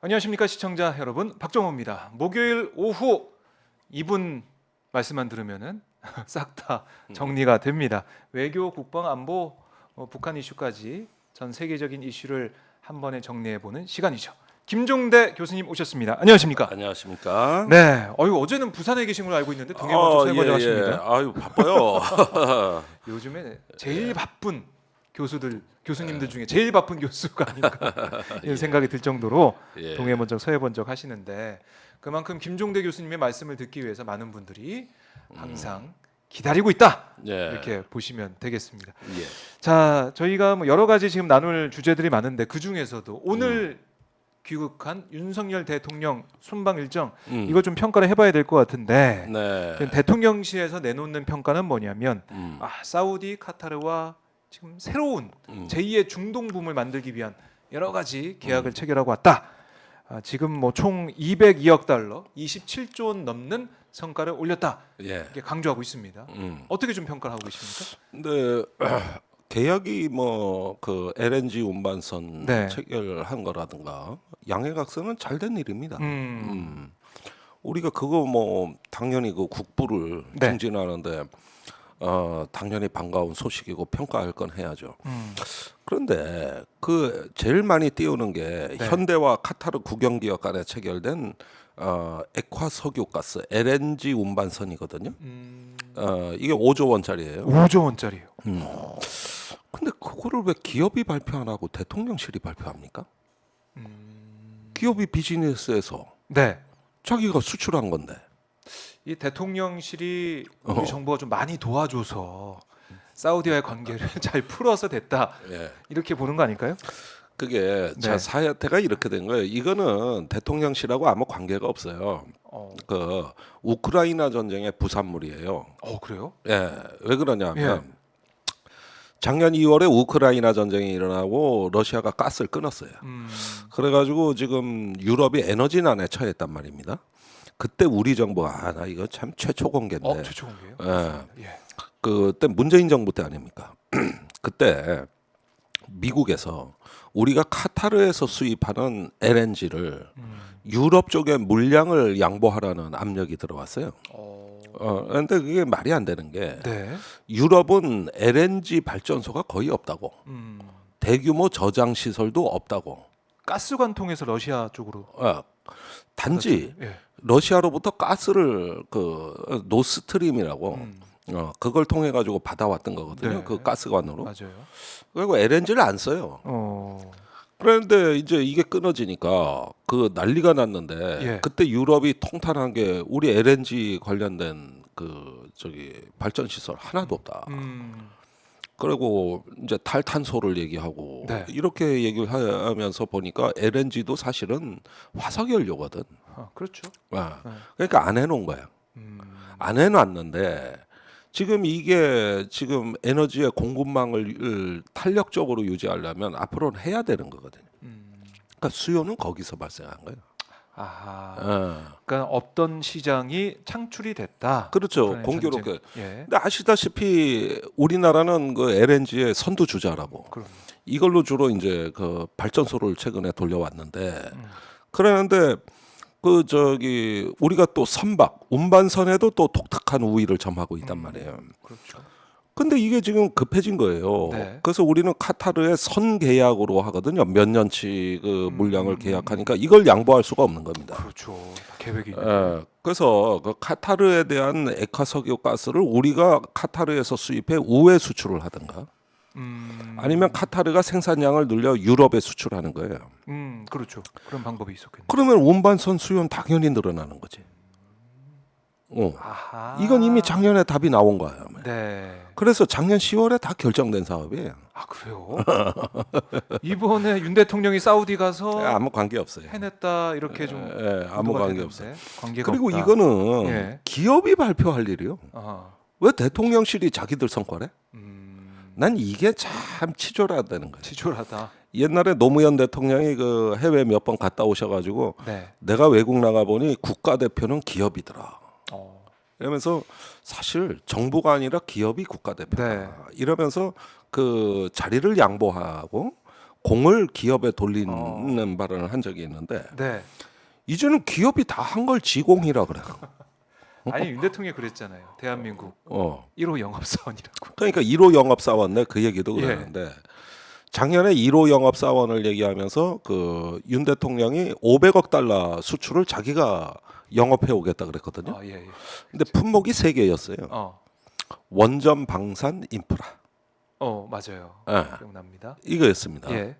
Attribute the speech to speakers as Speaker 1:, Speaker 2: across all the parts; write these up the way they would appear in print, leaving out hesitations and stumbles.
Speaker 1: 안녕하십니까 시청자 여러분, 박정호입니다. 목요일 오후 이분 말씀만 들으면은 싹 다 정리가 됩니다. 외교, 국방, 안보, 북한 이슈까지 전 세계적인 이슈를 한 번에 정리해보는 시간이죠. 김종대 교수님 오셨습니다. 안녕하십니까?
Speaker 2: 안녕하십니까?
Speaker 1: 네, 어제는 부산에 계신 걸로 알고 있는데 동해 먼저 설거지 하십니다.
Speaker 2: 아유 바빠요.
Speaker 1: 요즘에 제일 바쁜 교수님들 중에 제일 바쁜 교수가 아닌가 이런 생각이 들 정도로
Speaker 2: 예.
Speaker 1: 동해번쩍 서해번쩍 하시는데, 그만큼 김종대 교수님의 말씀을 듣기 위해서 많은 분들이 항상 기다리고 있다,
Speaker 2: 예.
Speaker 1: 이렇게 보시면 되겠습니다.
Speaker 2: 예.
Speaker 1: 자, 저희가 뭐 여러 가지 지금 나눌 주제들이 많은데 그 중에서도 오늘 귀국한 윤석열 대통령 순방 일정, 이거 좀 평가를 해봐야 될 것 같은데,
Speaker 2: 네.
Speaker 1: 대통령실에서 내놓는 평가는 뭐냐면 사우디, 카타르와 지금 새로운 제2의 중동붐을 만들기 위한 여러 가지 계약을 체결하고 왔다. 지금 뭐 총 202억 달러, 27조 원 넘는 성과를 올렸다.
Speaker 2: 예.
Speaker 1: 이렇게 강조하고 있습니다. 어떻게 좀 평가를 하고 계십니까?
Speaker 2: 근데 계약이 뭐 그 LNG 운반선
Speaker 1: 네.
Speaker 2: 체결한 거라든가 양해각서는 잘된 일입니다.
Speaker 1: 음.
Speaker 2: 우리가 그거 뭐 당연히 그 국부를
Speaker 1: 네.
Speaker 2: 증진하는데 당연히 반가운 소식이고 평가할 건 해야죠. 그런데 그 제일 많이 띄우는 게
Speaker 1: 네.
Speaker 2: 현대와 카타르 국영기업 간에 체결된 액화 석유가스 LNG 운반선이거든요. 이게 5조 원짜리예요.
Speaker 1: 5조 원짜리요.
Speaker 2: 근데 그거를 왜 기업이 발표 안 하고 대통령실이 발표합니까? 기업이 비즈니스에서
Speaker 1: 네.
Speaker 2: 자기가 수출한 건데.
Speaker 1: 이 대통령실이 우리 정부가 좀 많이 도와줘서 사우디와의 관계를 잘 풀어서 됐다,
Speaker 2: 예.
Speaker 1: 이렇게 보는 거 아닐까요?
Speaker 2: 그게
Speaker 1: 네.
Speaker 2: 자 사태가 이렇게 된 거예요. 이거는 대통령실하고 아무 관계가 없어요. 그 우크라이나 전쟁의 부산물이에요.
Speaker 1: 그래요?
Speaker 2: 예, 왜 그러냐면 작년 2월에 우크라이나 전쟁이 일어나고 러시아가 가스를 끊었어요. 그래가지고 지금 유럽이 에너지난에 처했단 말입니다. 그때 우리 정부가 나 이거 참 최초 공개인데.
Speaker 1: 최초 공개요?
Speaker 2: 예. 그때 문재인 정부 때 아닙니까? 그때 미국에서 우리가 카타르에서 수입하는 LNG를 유럽 쪽에 물량을 양보하라는 압력이 들어왔어요. 그런데 그게 말이 안 되는 게
Speaker 1: 네.
Speaker 2: 유럽은 LNG 발전소가 거의 없다고, 대규모 저장 시설도 없다고.
Speaker 1: 가스관 통해서 러시아 쪽으로.
Speaker 2: 단지
Speaker 1: 예.
Speaker 2: 러시아로부터 가스를 그 노스트림이라고 그걸 통해 가지고 받아왔던 거거든요.
Speaker 1: 네.
Speaker 2: 그 가스관으로.
Speaker 1: 맞아요.
Speaker 2: 그리고 LNG를 안 써요. 그런데 이제 이게 끊어지니까 그 난리가 났는데
Speaker 1: 예.
Speaker 2: 그때 유럽이 통탄한 게 우리 LNG 관련된 그 저기 발전 시설 하나도 없다. 그리고 이제 탈탄소를 얘기하고
Speaker 1: 네.
Speaker 2: 이렇게 얘기를 하면서 보니까 LNG도 사실은 화석 연료거든.
Speaker 1: 그렇죠.
Speaker 2: 그러니까 안 해놓은 거야. 안 해놨는데 지금 이게 지금 에너지의 공급망을 탄력적으로 유지하려면 앞으로는 해야 되는 거거든요. 그러니까 수요는 거기서 발생한 거예요.
Speaker 1: 그러니까 없던 시장이 창출이 됐다.
Speaker 2: 그렇죠. 공교롭게.
Speaker 1: 예.
Speaker 2: 근데 아시다시피 우리나라는 그 LNG의 선두주자라고.
Speaker 1: 그럼.
Speaker 2: 이걸로 주로 이제 그 발전소를 최근에 돌려왔는데 그러는데 그 저기 우리가 또 선박 운반선에도 또 독특한 우위를 점하고 있단 말이에요.
Speaker 1: 그렇죠.
Speaker 2: 근데 이게 지금 급해진 거예요.
Speaker 1: 네.
Speaker 2: 그래서 우리는 카타르의 선 계약으로 하거든요. 몇 년치 그 물량을 계약하니까 이걸 양보할 수가 없는 겁니다.
Speaker 1: 그렇죠. 다 계획이.
Speaker 2: 그래서 그 카타르에 대한 액화 석유 가스를 우리가 카타르에서 수입해 우회 수출을 하든가 아니면 카타르가 생산량을 늘려 유럽에 수출하는 거예요.
Speaker 1: 그렇죠. 그런 방법이 있었겠네요.
Speaker 2: 그러면 운반선 수요는 당연히 늘어나는 거지. 이건 이미 작년에 답이 나온 거예요.
Speaker 1: 네.
Speaker 2: 그래서 작년 10월에 다 결정된 사업이에요.
Speaker 1: 그래요? 이번에 윤 대통령이 사우디 가서
Speaker 2: 아무 관계 없어요.
Speaker 1: 해냈다, 이렇게 좀
Speaker 2: 아무
Speaker 1: 보도가
Speaker 2: 관계
Speaker 1: 되는데
Speaker 2: 없어요.
Speaker 1: 관계가
Speaker 2: 그리고
Speaker 1: 없다.
Speaker 2: 이거는
Speaker 1: 예.
Speaker 2: 기업이 발표할 일이요. 왜 대통령실이 자기들 성과래? 난 이게 참 치졸하다는 거예요.
Speaker 1: 치졸하다.
Speaker 2: 옛날에 노무현 대통령이 그 해외 몇 번 갔다 오셔가지고
Speaker 1: 네.
Speaker 2: 내가 외국 나가 보니 국가대표는 기업이더라. 이러면서 사실 정부가 아니라 기업이 국가대표다.
Speaker 1: 네.
Speaker 2: 이러면서 그 자리를 양보하고 공을 기업에 돌리는 발언을 한 적이 있는데
Speaker 1: 네.
Speaker 2: 이제는 기업이 다 한 걸 지공이라 그래요.
Speaker 1: 아니 윤 대통령이 그랬잖아요. 대한민국 1호 영업사원이라고.
Speaker 2: 그러니까 1호 영업사원 내 그 얘기도
Speaker 1: 예.
Speaker 2: 그러는데 작년에 1호 영업사원을 얘기하면서 그 윤 대통령이 500억 달러 수출을 자기가 영업해 오겠다 그랬거든요.
Speaker 1: 아, 예, 예.
Speaker 2: 근데 품목이 3개였어요.
Speaker 1: 어.
Speaker 2: 원전, 방산, 인프라.
Speaker 1: 맞아요.
Speaker 2: 예.
Speaker 1: 기억납니다.
Speaker 2: 이거였습니다.
Speaker 1: 예.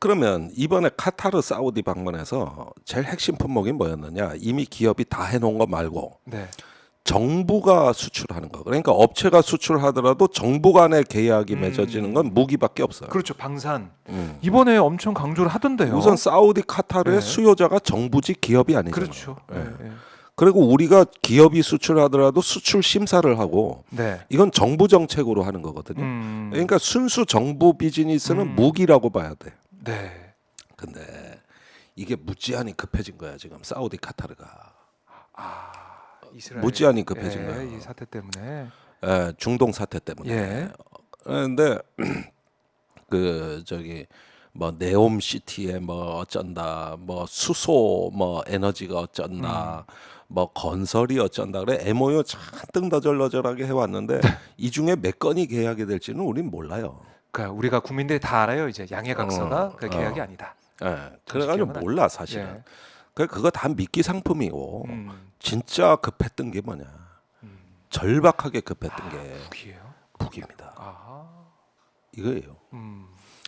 Speaker 2: 그러면 이번에 카타르 사우디 방문해서 제일 핵심 품목이 뭐였느냐? 이미 기업이 다 해놓은 거 말고
Speaker 1: 네.
Speaker 2: 정부가 수출하는 거. 그러니까 업체가 수출하더라도 정부 간의 계약이 맺어지는 건 무기밖에 없어요.
Speaker 1: 그렇죠. 방산. 이번에 엄청 강조를 하던데요.
Speaker 2: 우선 사우디 카타르의
Speaker 1: 네.
Speaker 2: 수요자가 정부직 기업이 아니잖아요.
Speaker 1: 그렇죠.
Speaker 2: 예.
Speaker 1: 예.
Speaker 2: 그리고 우리가 기업이 수출하더라도 수출 심사를 하고
Speaker 1: 네.
Speaker 2: 이건 정부 정책으로 하는 거거든요.
Speaker 1: 음.
Speaker 2: 그러니까 순수 정부 비즈니스는 무기라고 봐야 돼.
Speaker 1: 네.
Speaker 2: 근데 이게 무지한히 급해진 거야 지금 사우디 카타르가.
Speaker 1: 이스라엘
Speaker 2: 무지한히 급해진 거야.
Speaker 1: 이 사태 때문에.
Speaker 2: 중동 사태 때문에.
Speaker 1: 예.
Speaker 2: 그런데 그 저기 뭐 네옴시티에 뭐 어쩐다, 뭐 수소 뭐 에너지가 어쩐다, 뭐 건설이 어쩐다 그래 MOU 잔뜩 너절너절하게 해왔는데 이 중에 몇 건이 계약이 될지는 우린 몰라요.
Speaker 1: 그러니까 우리가 국민들이 다 알아요. 이제 양해각서가 그 계약이 아니다.
Speaker 2: 그래가지고
Speaker 1: 기억은
Speaker 2: 몰라 사실은.
Speaker 1: 예.
Speaker 2: 그거 다 미끼 상품이고
Speaker 1: 음.
Speaker 2: 진짜 급했던 게 뭐냐? 절박하게 급했던 게
Speaker 1: 무기예요?
Speaker 2: 무기입니다.
Speaker 1: 아.
Speaker 2: 이거예요.
Speaker 1: 음.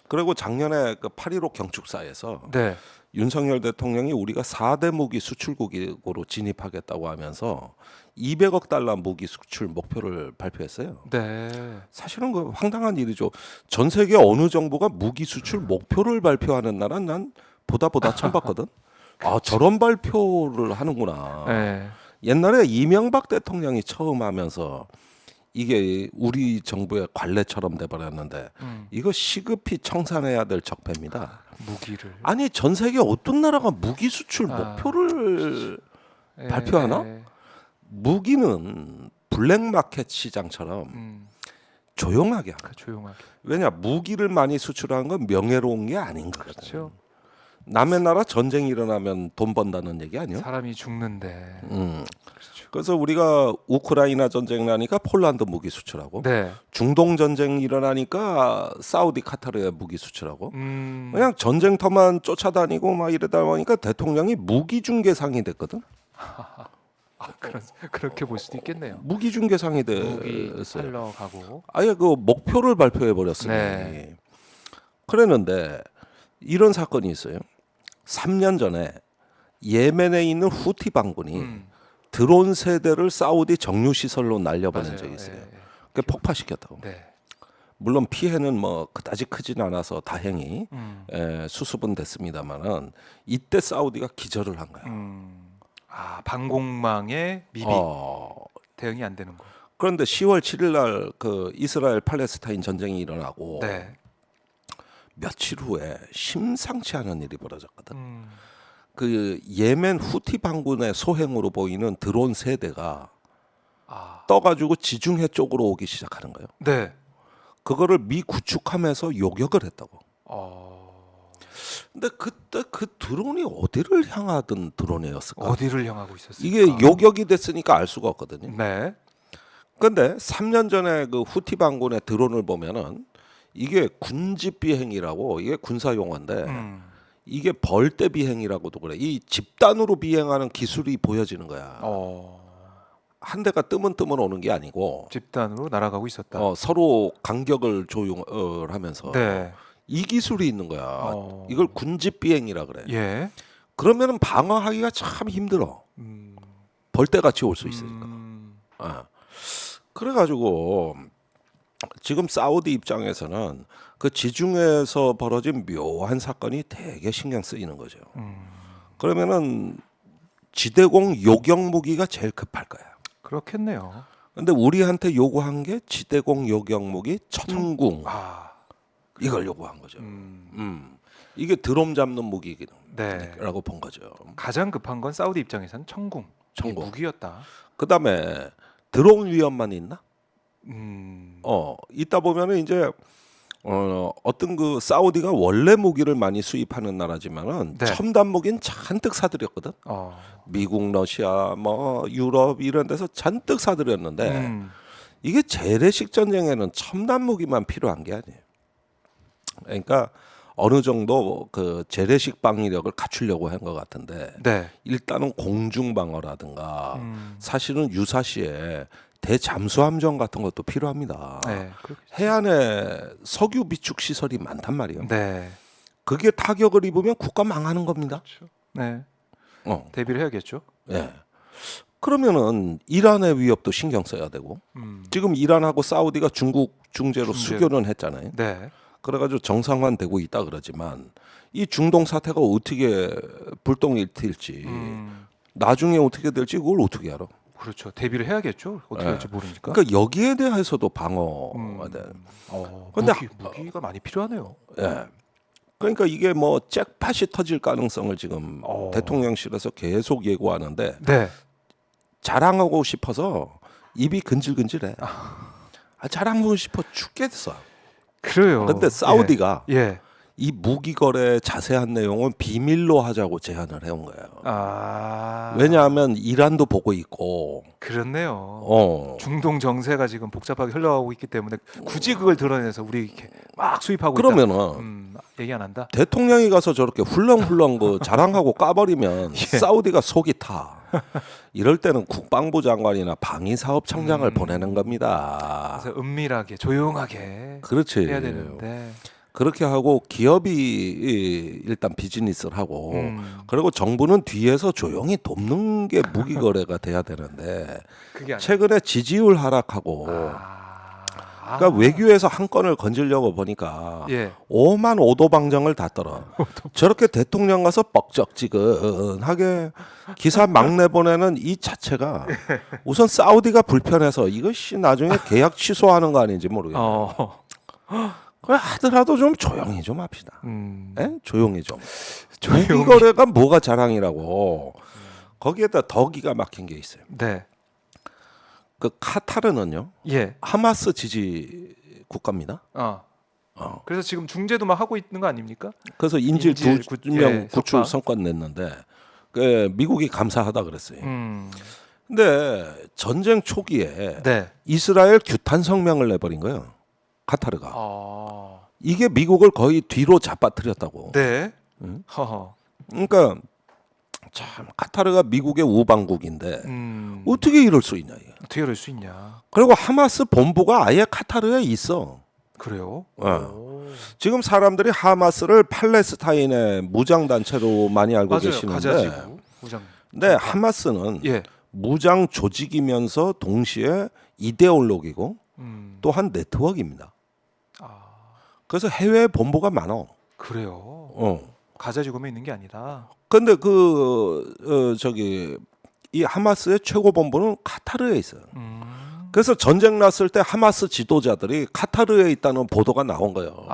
Speaker 2: 그리고 작년에 그 8.15 경축사에서
Speaker 1: 네.
Speaker 2: 윤석열 대통령이 우리가 4대 무기 수출국으로 진입하겠다고 하면서 200억 달러 무기 수출 목표를 발표했어요.
Speaker 1: 네.
Speaker 2: 사실은 그 황당한 일이죠. 전 세계 어느 정부가 무기 수출 목표를 발표하는 나라는 난 보다 처음 봤거든. 아 저런 발표를 하는구나.
Speaker 1: 네.
Speaker 2: 옛날에 이명박 대통령이 처음 하면서 이게 우리 정부의 관례처럼 돼버렸는데 이거 시급히 청산해야 될 적폐입니다.
Speaker 1: 무기를.
Speaker 2: 아니 전 세계 어떤 나라가 무기 수출 목표를
Speaker 1: 예,
Speaker 2: 발표하나?
Speaker 1: 예.
Speaker 2: 무기는 블랙마켓 시장처럼 조용하게 하고.
Speaker 1: 조용하게.
Speaker 2: 왜냐 무기를 많이 수출하는 건 명예로운 게 아닌 거거든.
Speaker 1: 그렇죠.
Speaker 2: 남의 나라 전쟁이 일어나면 돈 번다는 얘기 아니요?
Speaker 1: 사람이 죽는데. 그렇죠.
Speaker 2: 그래서 우리가 우크라이나 전쟁 나니까 폴란드 무기 수출하고
Speaker 1: 네.
Speaker 2: 중동 전쟁 일어나니까 사우디 카타르에 무기 수출하고
Speaker 1: 음.
Speaker 2: 그냥 전쟁터만 쫓아다니고 막 이러다 보니까 대통령이 무기 중개상이 됐거든.
Speaker 1: 그렇게 볼 수도 있겠네요.
Speaker 2: 무기 중개상이
Speaker 1: 무기
Speaker 2: 됐어요.
Speaker 1: 팔러 가고.
Speaker 2: 아예 그 목표를 발표해 버렸으니.
Speaker 1: 네.
Speaker 2: 그랬는데 이런 사건이 있어요. 3년 전에 예멘에 있는 후티 반군이 드론 세대를 사우디 정유 시설로 날려보낸
Speaker 1: 맞아요.
Speaker 2: 적이 있어요.
Speaker 1: 예, 예.
Speaker 2: 그게 폭파시켰다고.
Speaker 1: 네.
Speaker 2: 물론 피해는 뭐 그다지 크진 않아서 다행히
Speaker 1: 음.
Speaker 2: 수습은 됐습니다만은 이때 사우디가 기절을 한 거야.
Speaker 1: 방공망의 미비 대응이 안 되는 거.
Speaker 2: 그런데 10월 7일 날 그 이스라엘 팔레스타인 전쟁이 일어나고
Speaker 1: 네.
Speaker 2: 며칠 후에 심상치 않은 일이 벌어졌거든.
Speaker 1: 음.
Speaker 2: 그 예멘 후티 반군의 소행으로 보이는 드론 세대가
Speaker 1: 아.
Speaker 2: 떠가지고 지중해 쪽으로 오기 시작하는 거예요.
Speaker 1: 네.
Speaker 2: 그거를 미 구축하면서 요격을 했다고. 근데 그때 그 드론이 어디를 향하던 드론이었을까?
Speaker 1: 어디를 향하고 있었을까?
Speaker 2: 이게 요격이 됐으니까 알 수가 없거든요.
Speaker 1: 네.
Speaker 2: 근데 3년 전에 그 후티 반군의 드론을 보면은 이게 군집 비행이라고 이게 군사 용어인데 이게 벌떼 비행이라고도 그래. 이 집단으로 비행하는 기술이 보여지는 거야. 한 대가 뜨문 오는 게 아니고
Speaker 1: 집단으로 날아가고 있었다.
Speaker 2: 서로 간격을 조율을 하면서
Speaker 1: 네.
Speaker 2: 이 기술이 있는 거야. 이걸 군집 비행이라 그래.
Speaker 1: 예.
Speaker 2: 그러면은 방어하기가 참 힘들어. 벌떼 같이 올 수 있으니까. 그래가지고 지금 사우디 입장에서는 그 지중해에서 벌어진 묘한 사건이 되게 신경 쓰이는 거죠. 그러면은 지대공 요격 무기가 제일 급할 거야.
Speaker 1: 그렇겠네요.
Speaker 2: 근데 우리한테 요구한 게 지대공 요격 무기 천궁. 이걸 요구한 거죠. 이게 드럼 잡는 무기라고
Speaker 1: 네.
Speaker 2: 본 거죠.
Speaker 1: 가장 급한 건 사우디 입장에서는 천궁. 이게
Speaker 2: 천궁.
Speaker 1: 무기였다.
Speaker 2: 그다음에 드론 위험만 있나?
Speaker 1: 음.
Speaker 2: 있다 보면은 이제 어떤 그 사우디가 원래 무기를 많이 수입하는 나라지만은
Speaker 1: 네.
Speaker 2: 첨단 무기는 잔뜩 사들였거든. 미국, 러시아, 뭐 유럽 이런 데서 잔뜩 사들였는데 이게 재래식 전쟁에는 첨단 무기만 필요한 게 아니에요. 그러니까 어느 정도 그 재래식 방위력을 갖추려고 한 것 같은데
Speaker 1: 네.
Speaker 2: 일단은 공중 방어라든가
Speaker 1: 음.
Speaker 2: 사실은 유사시에 대잠수함정 같은 것도 필요합니다.
Speaker 1: 네.
Speaker 2: 해안에 석유 비축 시설이 많단 말이에요.
Speaker 1: 네.
Speaker 2: 그게 타격을 입으면 국가 망하는 겁니다.
Speaker 1: 그렇죠. 네.
Speaker 2: 어,
Speaker 1: 대비를 해야겠죠.
Speaker 2: 예. 그러면은 이란의 위협도 신경 써야 되고 지금 이란하고 사우디가 중국 중재로 수교는 했잖아요.
Speaker 1: 네.
Speaker 2: 그래가지고 정상화되고 있다 그러지만 이 중동 사태가 어떻게 불똥이 튈지 나중에 어떻게 될지 그걸 어떻게 알아?
Speaker 1: 그렇죠. 대비를 해야겠죠. 어떻게
Speaker 2: 예.
Speaker 1: 할지 모르니까.
Speaker 2: 그러니까 여기에 대해서도 방어가 돼. 근데
Speaker 1: 무기가 많이 필요하네요.
Speaker 2: 예. 그러니까 이게 뭐 잭팟이 터질 가능성을 지금 대통령실에서 계속 예고하는데
Speaker 1: 네.
Speaker 2: 자랑하고 싶어서 입이 근질근질해. 자랑하고 싶어 죽겠어.
Speaker 1: 그래요.
Speaker 2: 근데 사우디가
Speaker 1: 예.
Speaker 2: 이 무기 거래 자세한 내용은 비밀로 하자고 제안을 해온 거예요. 왜냐하면 이란도 보고 있고.
Speaker 1: 그렇네요. 중동 정세가 지금 복잡하게 흘러가고 있기 때문에 굳이 그걸 드러내서 우리 이렇게 막 수입하고
Speaker 2: 그러면은
Speaker 1: 얘기 안 한다.
Speaker 2: 대통령이 가서 저렇게 훌렁훌렁 그 자랑하고 까버리면
Speaker 1: 예.
Speaker 2: 사우디가 속이 타. 이럴 때는 국방부 장관이나 방위사업청장을 보내는 겁니다.
Speaker 1: 그래서 은밀하게 조용하게
Speaker 2: 그렇지.
Speaker 1: 해야 되는데.
Speaker 2: 그렇게 하고 기업이 일단 비즈니스를 하고 그리고 정부는 뒤에서 조용히 돕는 게 무기 거래가 돼야 되는데
Speaker 1: 그게
Speaker 2: 최근에 지지율 하락하고 그러니까 외교에서 한 건을 건지려고 보니까
Speaker 1: 예.
Speaker 2: 5만 오도방정을 다 떨어. 저렇게 대통령 가서 뻑적지근하게 기사 막 내보내는 이 자체가 우선 사우디가 불편해서 이것이 나중에 계약 취소하는 거 아닌지 모르겠네요. 그래 하더라도 좀 조용히 좀 합시다. 조용히 좀. 무기 거래가 뭐가 자랑이라고. 거기에다 더 기가 막힌 게 있어요.
Speaker 1: 네.
Speaker 2: 그 카타르는요.
Speaker 1: 예.
Speaker 2: 하마스 지지 국가입니다.
Speaker 1: 그래서 지금 중재도 막 하고 있는 거 아닙니까?
Speaker 2: 그래서 인질 2명
Speaker 1: 예,
Speaker 2: 구출
Speaker 1: 석방.
Speaker 2: 성과 냈는데 그 미국이 감사하다 그랬어요. 근데 전쟁 초기에
Speaker 1: 네.
Speaker 2: 이스라엘 규탄 성명을 내버린 거예요. 카타르가. 이게 미국을 거의 뒤로 잡아뜨렸다고.
Speaker 1: 네.
Speaker 2: 그러니까 참 카타르가 미국의 우방국인데 어떻게 이럴 수 있냐 이게.
Speaker 1: 어떻게 그럴 수 있냐.
Speaker 2: 그리고 하마스 본부가 아예 카타르에 있어.
Speaker 1: 그래요?
Speaker 2: 지금 사람들이 하마스를 팔레스타인의 무장 단체로 많이 알고
Speaker 1: 맞아요.
Speaker 2: 계시는데,
Speaker 1: 가자지구 무장.
Speaker 2: 근데 하마스는
Speaker 1: 예.
Speaker 2: 무장 조직이면서 동시에 이데올로기고 또한 네트워크입니다. 그래서 해외 본부가 많어.
Speaker 1: 그래요. 가자지구에 있는 게 아니다.
Speaker 2: 근데 이 하마스의 최고 본부는 카타르에 있어요. 그래서 전쟁 났을 때 하마스 지도자들이 카타르에 있다는 보도가 나온 거예요.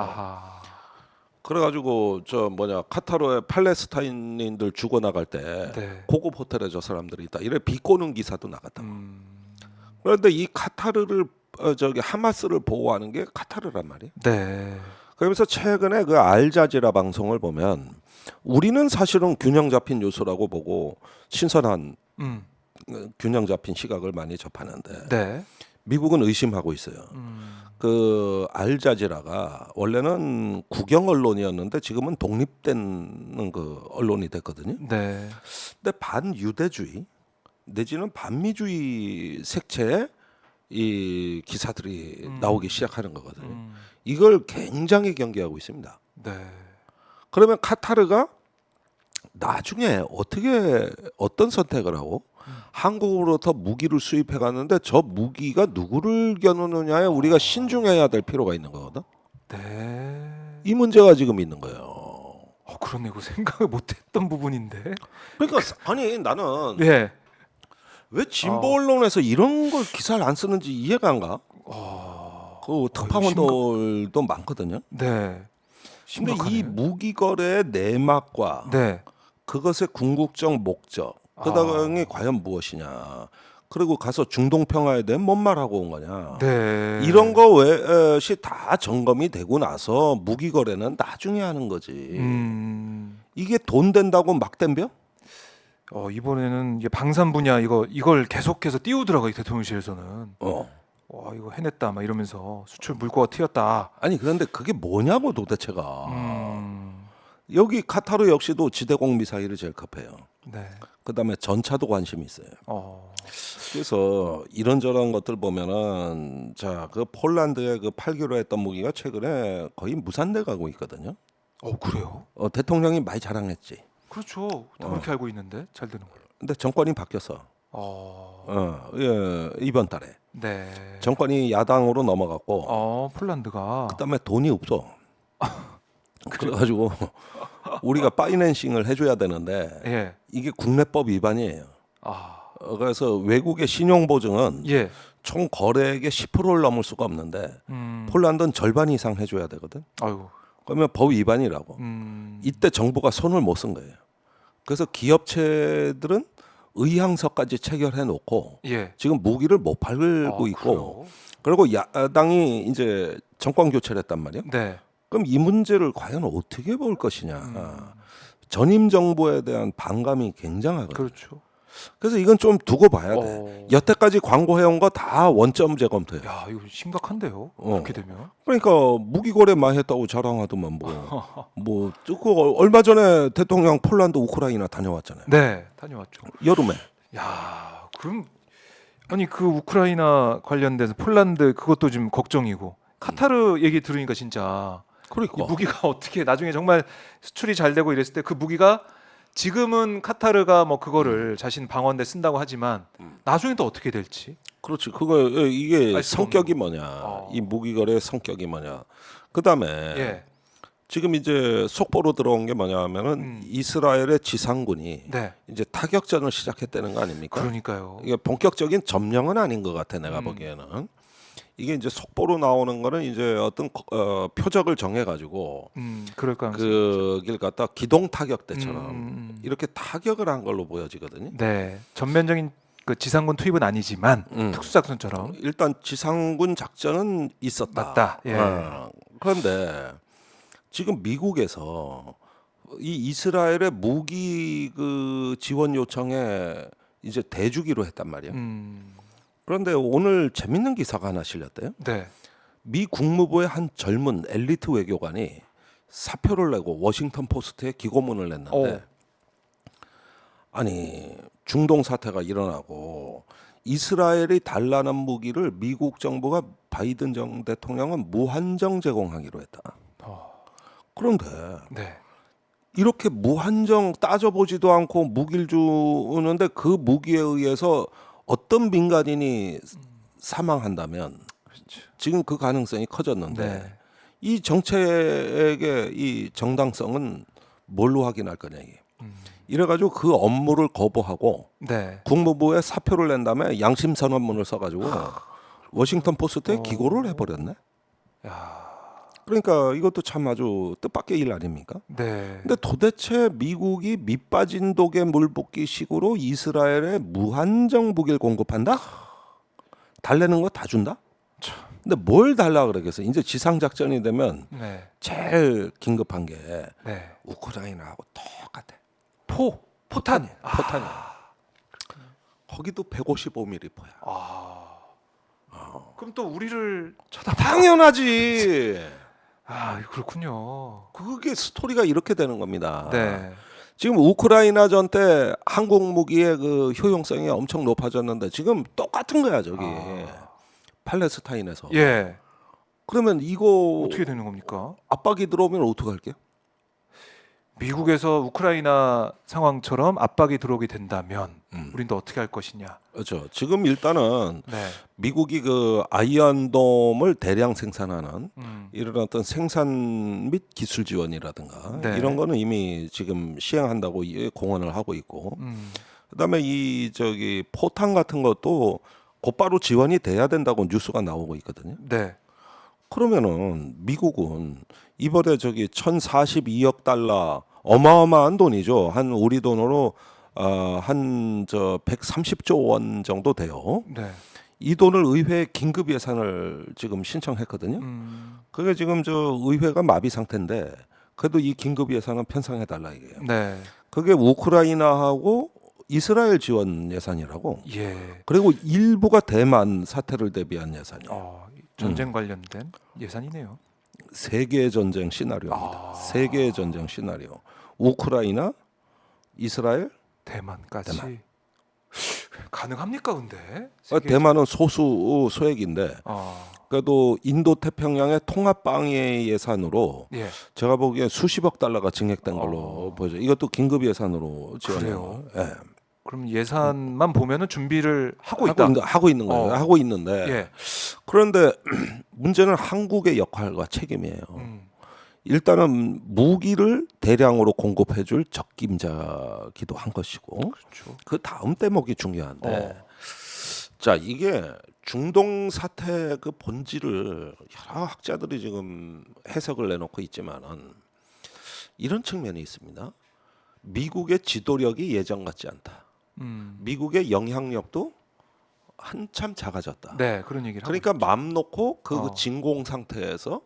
Speaker 2: 그래가지고 카타르에 팔레스타인인들 죽어나갈 때
Speaker 1: 네.
Speaker 2: 고급 호텔에 저 사람들이 있다. 이래 비꼬는 기사도 나갔다. 그런데 이 카타르를 하마스를 보호하는 게 카타르란 말이에요.
Speaker 1: 네.
Speaker 2: 그러면서 최근에 그 알자지라 방송을 보면 우리는 사실은 균형 잡힌 요소라고 보고 신선한 균형 잡힌 시각을 많이 접하는데
Speaker 1: 네.
Speaker 2: 미국은 의심하고 있어요. 그 알자지라가 원래는 국영 언론이었는데 지금은 독립된 그 언론이 됐거든요.
Speaker 1: 네.
Speaker 2: 근데 반유대주의 내지는 반미주의 색채의 이 기사들이 나오기 시작하는 거거든요. 이걸 굉장히 경계하고 있습니다.
Speaker 1: 네.
Speaker 2: 그러면 카타르가 나중에 어떤 선택을 하고 한국으로부터 무기를 수입해 갔는데 저 무기가 누구를 겨누느냐에 우리가 신중해야 될 필요가 있는 거거든.
Speaker 1: 네.
Speaker 2: 이 문제가 지금 있는 거예요.
Speaker 1: 그러네. 그 생각을 못했던 부분인데.
Speaker 2: 그러니까 아니 나는
Speaker 1: 네.
Speaker 2: 왜 진보 언론에서 이런 걸 기사를 안 쓰는지 이해가 안 가. 그 특파원들도 많거든요.
Speaker 1: 네.
Speaker 2: 근데 이 무기 거래의 내막과
Speaker 1: 네.
Speaker 2: 그것의 궁극적 목적, 그 다음이 과연 무엇이냐. 그리고 가서 중동 평화에 대해 뭔 말하고 온 거냐.
Speaker 1: 네.
Speaker 2: 이런 거 외시 다 점검이 되고 나서 무기 거래는 나중에 하는 거지. 이게 돈 된다고 막 덤벼?
Speaker 1: 이번에는 이게 방산 분야 이걸 계속해서 띄우더라고요, 대통령실에서는. 와, 이거 해냈다 막 이러면서 수출 물꼬가 튀었다.
Speaker 2: 아니 그런데 그게 뭐냐고 도대체가.
Speaker 1: 음.
Speaker 2: 여기 카타르 역시도 지대공 미사일이 제일 급해요.
Speaker 1: 네.
Speaker 2: 그다음에 전차도 관심이 있어요.
Speaker 1: 어.
Speaker 2: 그래서 이런저런 것들 보면은 자 그 폴란드에 그 팔기로 했던 무기가 최근에 거의 무산돼 가고 있거든요.
Speaker 1: 그래요?
Speaker 2: 대통령이 많이 자랑했지.
Speaker 1: 그렇죠. 다 그렇게 알고 있는데 잘 되는 거예요.
Speaker 2: 근데 정권이 바뀌었어. 예, 이번 달에
Speaker 1: 네.
Speaker 2: 정권이 야당으로 넘어갔고
Speaker 1: 폴란드가.
Speaker 2: 그다음에 돈이 없어. 그래가지고 우리가 파이낸싱을 해줘야 되는데
Speaker 1: 예.
Speaker 2: 이게 국내법 위반이에요.
Speaker 1: 아.
Speaker 2: 그래서 외국의 신용 보증은
Speaker 1: 예.
Speaker 2: 총 거래액의 10%를 넘을 수가 없는데 폴란드는 절반 이상 해줘야 되거든.
Speaker 1: 아이고.
Speaker 2: 그러면 법 위반이라고. 이때 정부가 손을 못 쓴 거예요. 그래서 기업체들은 의향서까지 체결해 놓고
Speaker 1: 예.
Speaker 2: 지금 무기를 못 팔고 있고,
Speaker 1: 그래요?
Speaker 2: 그리고 야당이 이제 정권 교체를 했단 말이에요.
Speaker 1: 네.
Speaker 2: 그럼 이 문제를 과연 어떻게 볼 것이냐. 전임 정부에 대한 반감이 굉장하거든요.
Speaker 1: 그렇죠.
Speaker 2: 그래서 이건 좀 두고 봐야 돼. 여태까지 광고해온 거 다 원점 재검토해.
Speaker 1: 야, 이거 심각한데요. 그렇게 되면.
Speaker 2: 그러니까 무기 거래 많이 했다고 자랑하더만 그 얼마 전에 대통령 폴란드 우크라이나 다녀왔잖아요.
Speaker 1: 네, 다녀왔죠.
Speaker 2: 여름에.
Speaker 1: 야, 그럼 아니 그 우크라이나 관련돼서 폴란드 그것도 좀 걱정이고 카타르 얘기 들으니까 진짜
Speaker 2: 그러니까
Speaker 1: 이 무기가 어떻게 나중에 정말 수출이 잘 되고 이랬을 때 그 무기가 지금은 카타르가 뭐 그거를 자신 방어대 쓴다고 하지만 나중에 또 어떻게 될지.
Speaker 2: 그렇지. 이게
Speaker 1: 알 수가
Speaker 2: 성격이 뭐냐. 이 무기 거래의 성격이 뭐냐. 그다음에
Speaker 1: 예.
Speaker 2: 지금 이제 속보로 들어온 게 뭐냐면은 이스라엘의 지상군이
Speaker 1: 네.
Speaker 2: 이제 타격전을 시작했다는 거 아닙니까?
Speaker 1: 그러니까요.
Speaker 2: 이게 본격적인 점령은 아닌 것 같아 내가 보기에는. 이게 이제 속보로 나오는 거는 이제 어떤 표적을 정해 가지고
Speaker 1: 그럴 가능성이
Speaker 2: 그길 갖다 기동 타격대처럼 이렇게 타격을 한 걸로 보여지거든요.
Speaker 1: 네. 전면적인 그 지상군 투입은 아니지만 특수작전처럼
Speaker 2: 일단 지상군 작전은 있었다.
Speaker 1: 맞다. 예.
Speaker 2: 그런데 지금 미국에서 이 이스라엘의 무기 그 지원 요청에 이제 대주기로 했단 말이에요. 그런데 오늘 재밌는 기사가 하나 실렸대요.
Speaker 1: 네.
Speaker 2: 미 국무부의 한 젊은 엘리트 외교관이 사표를 내고 워싱턴 포스트에 기고문을 냈는데 아니 중동 사태가 일어나고 이스라엘이 달라는 무기를 미국 정부가 바이든 정 대통령은 무한정 제공하기로 했다. 그런데
Speaker 1: 네.
Speaker 2: 이렇게 무한정 따져보지도 않고 무기를 주는데 그 무기에 의해서 어떤 민간인이 사망한다면 지금 그 가능성이 커졌는데 이 정책의 이 정당성은 뭘로 확인할 거냐 이게. 이래가지고 그 업무를 거부하고 국무부에 사표를 낸 다음에 양심 선언문을 써가지고 워싱턴 포스트에 기고를 해버렸네. 그러니까 이것도 참 아주 뜻밖의 일 아닙니까? 근데 도대체 미국이 밑빠진 독에 물 붓기 식으로 이스라엘에 무한정 무기를 공급한다? 달래는 거 다 준다? 근데 뭘 달라 그러겠어? 이제 지상 작전이 되면 제일 긴급한 게 우크라이나하고 똑같아. 포탄이야. 거기도 155mm 포야.
Speaker 1: 그럼 또 우리를
Speaker 2: 당연하지.
Speaker 1: 그렇군요.
Speaker 2: 그게 스토리가 이렇게 되는 겁니다.
Speaker 1: 네.
Speaker 2: 지금 우크라이나 전 때 한국 무기의 그 효용성이 엄청 높아졌는데 지금 똑같은 거야 저기 팔레스타인에서.
Speaker 1: 예.
Speaker 2: 그러면 이거
Speaker 1: 어떻게 되는 겁니까?
Speaker 2: 압박이 들어오면 어떻게 할게요?
Speaker 1: 미국에서 우크라이나 상황처럼 압박이 들어오게 된다면 우린 또 어떻게 할 것이냐.
Speaker 2: 그렇죠. 지금 일단은 미국이 그 아이언돔을 대량 생산하는 이런 어떤 생산 및 기술 지원이라든가 이런 거는 이미 지금 시행한다고 공언을 하고 있고, 그다음에 이 저기 포탄 같은 것도 곧바로 지원이 돼야 된다고 뉴스가 나오고 있거든요. 그러면은 미국은 이번에 저기 1,042억 달러 어마어마한 돈이죠. 한 우리 돈으로 한 130조 원 정도 돼요.
Speaker 1: 네.
Speaker 2: 이 돈을 의회에 긴급 예산을 지금 신청했거든요. 그게 지금 의회가 마비 상태인데 그래도 이 긴급 예산은 편성해 달라 이게요.
Speaker 1: 네.
Speaker 2: 그게 우크라이나하고 이스라엘 지원 예산이라고.
Speaker 1: 예.
Speaker 2: 그리고 일부가 대만 사태를 대비한 예산이에요.
Speaker 1: 전쟁 관련된 예산이네요.
Speaker 2: 세계 전쟁 시나리오입니다. 세계 전쟁 시나리오. 우크라이나, 이스라엘,
Speaker 1: 대만까지.
Speaker 2: 대만.
Speaker 1: 가능합니까, 근데?
Speaker 2: 대만은 소수 소액인데 그래도 인도 태평양의 통합 방해 예산으로
Speaker 1: 예.
Speaker 2: 제가 보기에 수십억 달러가 증액된 걸로 보여요. 이것도 긴급 예산으로 지원해요. 예.
Speaker 1: 그럼 예산만 보면은 준비를 하고 있다.
Speaker 2: 하고 있는 거예요. 하고 있는데
Speaker 1: 예.
Speaker 2: 그런데 문제는 한국의 역할과 책임이에요. 일단은 무기를 대량으로 공급해줄 적임자기도 한 것이고,
Speaker 1: 그렇죠.
Speaker 2: 그 다음 대목이 중요한데, 자 이게 중동 사태 그 본질을 여러 학자들이 지금 해석을 내놓고 있지만은 이런 측면이 있습니다. 미국의 지도력이 예전 같지 않다. 미국의 영향력도 한참 작아졌다.
Speaker 1: 네, 그런 얘기를
Speaker 2: 그러니까
Speaker 1: 하고
Speaker 2: 맘 놓고 그 진공 상태에서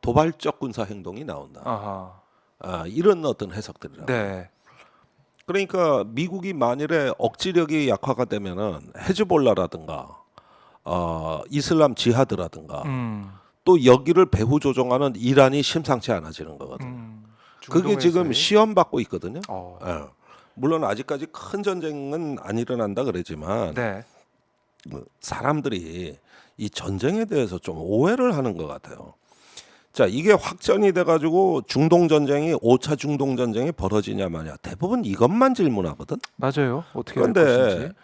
Speaker 2: 도발적 군사 행동이 나온다. 이런 어떤 해석들이라.
Speaker 1: 네.
Speaker 2: 그러니까 미국이 만일에 억지력이 약화가 되면은 헤즈볼라라든가 이슬람 지하드라든가 또 여기를 배후 조종하는 이란이 심상치 않아지는 거거든. 그게 지금 시험 받고 있거든요. 예. 물론 아직까지 큰 전쟁은 안 일어난다 그러지만
Speaker 1: 네.
Speaker 2: 사람들이 이 전쟁에 대해서 좀 오해를 하는 것 같아요. 자, 이게 확전이 돼가지고 중동 전쟁이 5차 중동 전쟁이 벌어지냐 마냐 대부분 이것만 질문하거든.
Speaker 1: 맞아요. 어떻게 될
Speaker 2: 그런데
Speaker 1: 것인지.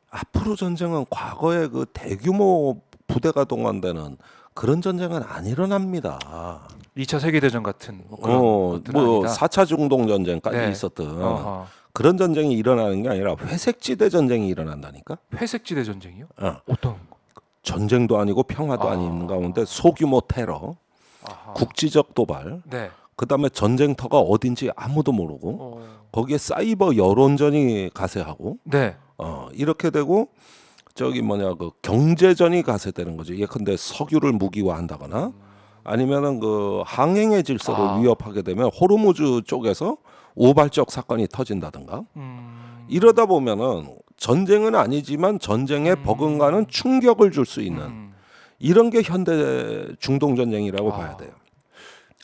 Speaker 2: 앞으로 전쟁은 과거에 그 대규모 부대가 동원되는 그런 전쟁은 안 일어납니다.
Speaker 1: 2차 세계 대전 같은 그런 것들은
Speaker 2: 뭐
Speaker 1: 아니다.
Speaker 2: 4차 중동 전쟁까지
Speaker 1: 네.
Speaker 2: 있었던 그런 전쟁이 일어나는 게 아니라 회색지대 전쟁이 일어난다니까.
Speaker 1: 회색지대 전쟁이요?
Speaker 2: 어.
Speaker 1: 어떤 거?
Speaker 2: 전쟁도 아니고 평화도 아닌 가운데 소규모 테러, 국지적 도발,
Speaker 1: 네.
Speaker 2: 그다음에 전쟁터가 어딘지 아무도 모르고 거기에 사이버 여론전이 가세하고
Speaker 1: 네.
Speaker 2: 이렇게 되고 그 경제전이 가세되는 거죠. 예컨대 석유를 무기화한다거나 아니면은 그 항행의 질서를 위협하게 되면 호르무즈 쪽에서 우발적 사건이 터진다든가 이러다 보면은 전쟁은 아니지만 전쟁에 버금가는 충격을 줄 수 있는 이런 게 현대 중동 전쟁이라고 봐야 돼요.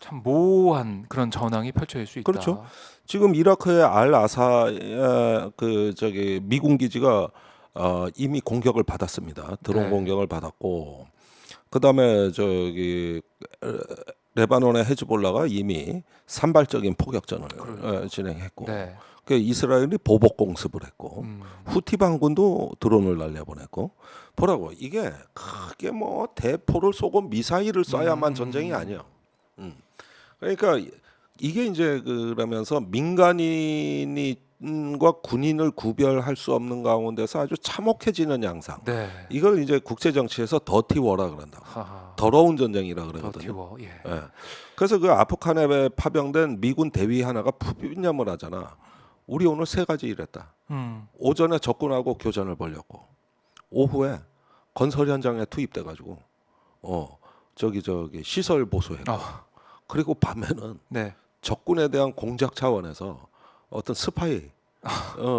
Speaker 1: 참 모호한 그런 전황이 펼쳐질 수 있다.
Speaker 2: 그렇죠. 지금 이라크의 알 아사 미군 기지가 이미 공격을 받았습니다. 드론
Speaker 1: 네.
Speaker 2: 공격을 받았고 그다음에 레바논의 헤즈볼라가 이미 산발적인 포격전을 진행했고
Speaker 1: 네.
Speaker 2: 그 이스라엘이 보복 공습을 했고 후티 반군도 드론을 날려보냈고 보라고 이게 크게 뭐 대포를 쏘고 미사일을 쏴야만 전쟁이 아니야. 그러니까 이게 이제 그러면서 민간인과 군인을 구별할 수 없는 가운데서 아주 참혹해지는 양상.
Speaker 1: 네.
Speaker 2: 이걸 이제 국제 정치에서 더티워라 그런다고. 더러운 전쟁이라 그러거든요.
Speaker 1: 더티워. 예.
Speaker 2: 예. 그래서 그 아프간에 파병된 미군 대위 하나가 푸념을 하잖아. 우리 오늘 3가지 일했다. 오전에 적군하고 교전을 벌였고 오후에 건설 현장에 투입돼 가지고 시설 보수했고 그리고 밤에는
Speaker 1: 네.
Speaker 2: 적군에 대한 공작 차원에서 어떤 스파이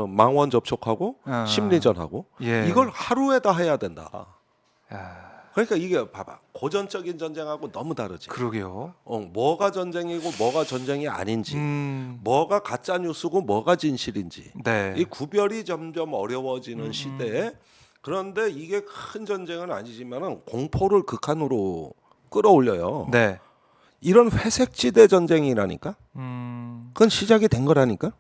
Speaker 2: 망원 접촉하고 심리전하고
Speaker 1: 예.
Speaker 2: 이걸 하루에 다 해야 된다.
Speaker 1: 야,
Speaker 2: 그러니까 이게 봐봐 고전적인 전쟁하고 너무 다르지.
Speaker 1: 그러게요.
Speaker 2: 뭐가 전쟁이고 뭐가 전쟁이 아닌지, 뭐가 가짜 뉴스고 뭐가 진실인지
Speaker 1: 네.
Speaker 2: 이 구별이 점점 어려워지는 시대에 그런데 이게 큰 전쟁은 아니지만은 공포를 극한으로 끌어올려요.
Speaker 1: 네.
Speaker 2: 이런 회색지대 전쟁이라니까. 그건 시작이 된 거라니까.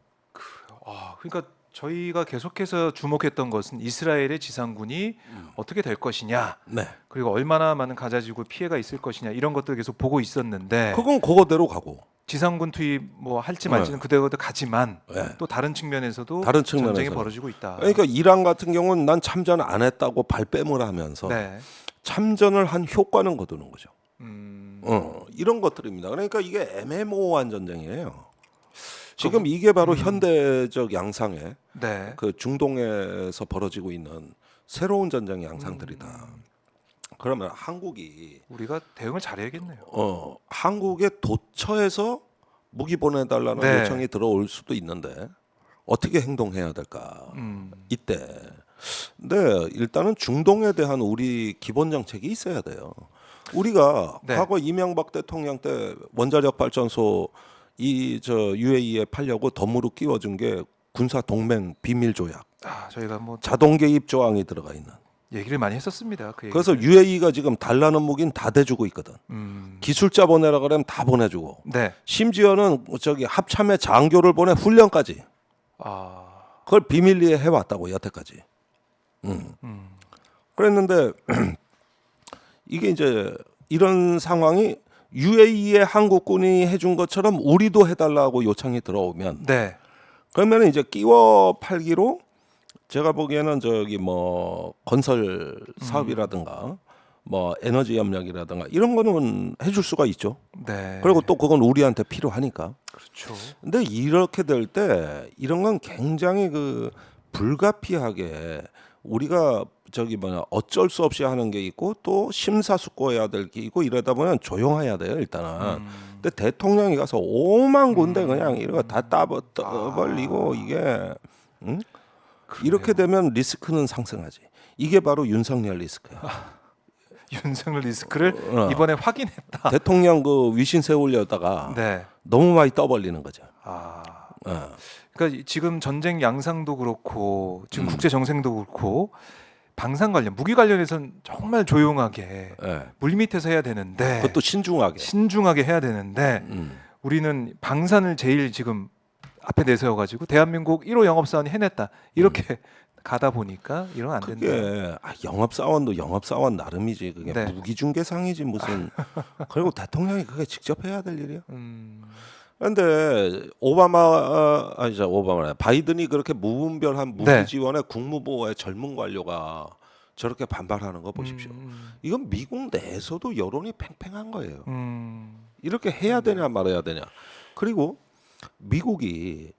Speaker 1: 그러니까 저희가 계속해서 주목했던 것은 이스라엘의 지상군이 어떻게 될 것이냐,
Speaker 2: 네.
Speaker 1: 그리고 얼마나 많은 가자지구 피해가 있을 것이냐 이런 것들 계속 보고 있었는데
Speaker 2: 그건 그거대로 가고
Speaker 1: 지상군 투입 뭐 할지 말지는 그대로 가지만
Speaker 2: 네.
Speaker 1: 또 다른 측면에서도
Speaker 2: 다른
Speaker 1: 전쟁이
Speaker 2: 측면에서.
Speaker 1: 벌어지고 있다.
Speaker 2: 그러니까 이란 같은 경우는 난 참전 안 했다고 발뺌을 하면서
Speaker 1: 네.
Speaker 2: 참전을 한 효과는 거두는 거죠. 이런 것들입니다. 그러니까 이게 애매모호한 전쟁이에요. 지금 이게 바로 현대적 양상의
Speaker 1: 네.
Speaker 2: 그 중동에서 벌어지고 있는 새로운 전쟁 양상들이다. 그러면 한국이
Speaker 1: 우리가 대응을 잘해야겠네요.
Speaker 2: 한국의 도처에서 무기 보내달라는
Speaker 1: 네.
Speaker 2: 요청이 들어올 수도 있는데 어떻게 행동해야 될까? 이때. 근데 일단은 중동에 대한 우리 기본 정책이 있어야 돼요. 우리가
Speaker 1: 네.
Speaker 2: 과거 이명박 대통령 때 원자력 발전소 UAE에 팔려고 덤으로 끼워준 게 군사 동맹 비밀 조약,
Speaker 1: 저희가 뭐
Speaker 2: 자동 개입 조항이 들어가 있는.
Speaker 1: 얘기를 많이 했었습니다. 그
Speaker 2: 그래서
Speaker 1: 얘기를.
Speaker 2: UAE가 지금 달라는 무기는 다 대주고 있거든. 기술자 보내라 그러면 다 보내주고.
Speaker 1: 네.
Speaker 2: 심지어는 저기 합참의 장교를 보내 훈련까지. 그걸 비밀리에 해왔다고 여태까지. 그랬는데 이게 이제 이런 상황이 UAE의 한국군이 해준 것처럼 우리도 해달라고 요청이 들어오면
Speaker 1: 네.
Speaker 2: 그러면 이제 끼워 팔기로 제가 보기에는 저기 뭐 건설 사업이라든가 뭐 에너지 협력이라든가 이런 거는 해줄 수가 있죠.
Speaker 1: 네.
Speaker 2: 그리고 또 그건 우리한테 필요하니까.
Speaker 1: 그렇죠.
Speaker 2: 근데 이렇게 될 때 이런 건 굉장히 그 불가피하게 우리가 저기 뭐냐 어쩔 수 없이 하는 게 있고 또 심사숙고해야 될 게 있고 이러다 보면 조용해야 돼요 일단은. 근데 대통령이 가서 오만 군데 그냥 이런 거 다 떠벌리고 이게 이렇게 되면 리스크는 상승하지. 이게 바로 윤석열 리스크야.
Speaker 1: 윤석열 리스크를 이번에 확인했다.
Speaker 2: 대통령 그 위신 세우려다가
Speaker 1: 네.
Speaker 2: 너무 많이 떠벌리는 거죠.
Speaker 1: 그러니까 지금 전쟁 양상도 그렇고 지금 국제 정세도 그렇고 방산 관련, 무기 관련해서는 정말 조용하게 물 밑에서 해야 되는데
Speaker 2: 그것도 신중하게
Speaker 1: 해야 되는데 우리는 방산을 제일 지금 앞에 내세워가지고 대한민국 1호 영업사원이 해냈다 이렇게 가다 보니까 이러면 안 된다.
Speaker 2: 그게 영업사원도 영업사원 나름이지 그게
Speaker 1: 네.
Speaker 2: 무기중개상이지 무슨. 그리고 대통령이 그게 직접 해야 될 일이야. 그런데 바이든이 그렇게 무분별한 무기
Speaker 1: 네.
Speaker 2: 지원에 국무부의 젊은 관료가 저렇게 반발하는 거 보십시오. 이건 미국 내에서도 여론이 팽팽한 거예요. 이렇게 해야 되냐 말아야 되냐. 그리고 미국이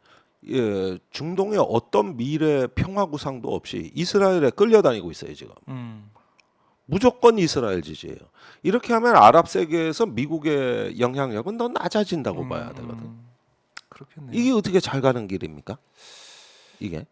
Speaker 2: 중동의 어떤 미래 평화 구상도 없이 이스라엘에 끌려다니고 있어요 지금. 무조건 이스라엘 지지예요. 이렇게 하면 아랍 세계에서 미국의 영향력은 더 낮아진다고 봐야 되거든.
Speaker 1: 그렇겠네요.
Speaker 2: 이게 어떻게 잘 가는 길입니까? 이게?